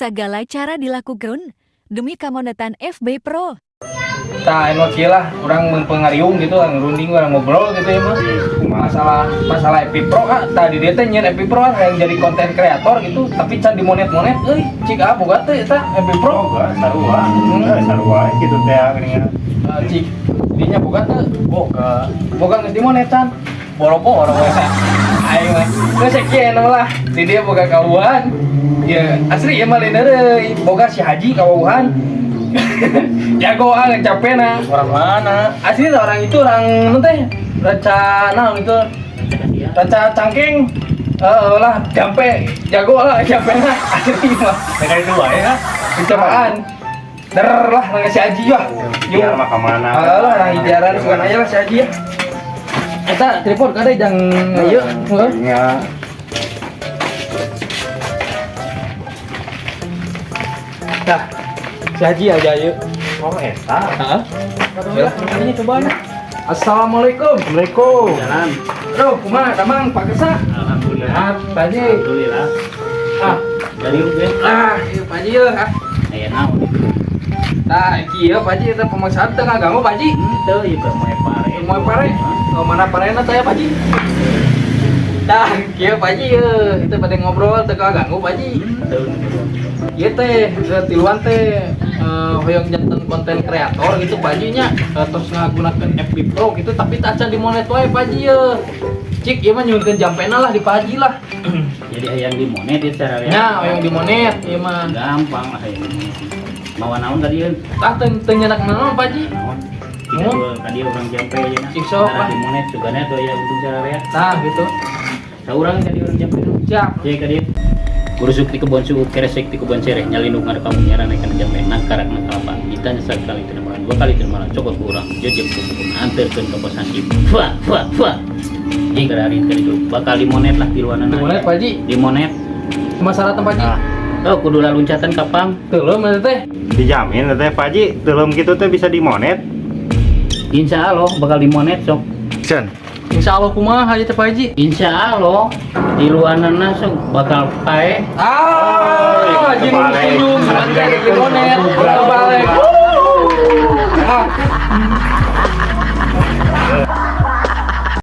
Segala cara dilakukan demi kemonetan FB Pro. Tak eno lah orang mempengariung gitu, orang runding, orang ngobrol gitu ya mah. Masalah FB Pro tadi dia teh nyen FB Pro yang jadi konten kreator gitu, tapi can dimonet-monet, cik boga teh eta FB Pro. Boga sarua gitu teh geuningan. Cik dinya boga teh boga geus dimonet can. Boropo orang aing mah. Geus kieu lah. Di dia boga kawuhan. Ya asli ya mah lain deui, boga si Haji kawuhan. Jago capek nah. Orang mana? Asli orang itu orang teh rencana itu ranca cangking lah jampe jago lah jampe nah asli mah Mereka itu wae ya. pencobaan der lah nang si Haji ya Biar mah kemana? lah nah ijaran sugan aja lah si Haji ya eta telepon kada jang ayo Ya. dah si Haji aja yuk Oh eta. heeh ya ini coba nah. Assalamualaikum. Assalamualaikum. Jalan. Aduh, kumaha damang Pak Kesa? Alhamdulillah. Pak Haji. Alhamdulillah. Dari uge. Iya Pak Haji ya. Aya naon itu? Nah, kieu Pak Haji eta pemaksaan teu ngaganggu Pak Haji. Teu ieu keur moe pare. Moe pare. Oh, mana parena teh Pak Haji? Tah, kieu Pak Haji itu pada ngobrol teu ngaganggu Pak Haji. Teu. Ieu teh tiluan teh hoyong janten konten kreator gitu Pak Haji nya terus ngagunakeun FB Pro gitu tapi tak can dimonet wae Pak Haji ye. Cik ieu mah nyuunkeun jampena lah di Pak Haji lah. Jadi hayang dimonet ya cara Nya hoyong dimonet ieu mah. gampang lah hayang dimonet. Mawa naon tadi eun? Tah teu nyenak naon Pak Haji. Naon? Naon? Tadi orang jampe aja na. Cik sok, Pak. Dimonet sugana tuh ya untuk cara ya. Nah, gitu. Saurang tadi orang jampe nu. Siap. Jadi ka dieu. Kurusuk di kebon suku keresek di kebon sereh nyalindung ada kamu nyaran ikan jambe nangkarak nang kalapa ditanya sekali termalan dua kali termalan cokot kurang jejak kumpul anterkeun ke pos hansip fa jadi kadarin ka ditu bakal dimonet lah di luaran Dimonet Pak Haji. dimonet Masalah tempat Haji. tuh kudu laluncatan kapang Teuleum eta teh. Dijamin teh Pak Haji, teuleum kitu teh bisa dimonet. insya Allah bakal dimonet sok Sen. Insyaallah kumaha ieu teh Pak Haji. insya Allah di luaran sok bakal pae Haji nu kebalik. kunjung santai di monet kebalik.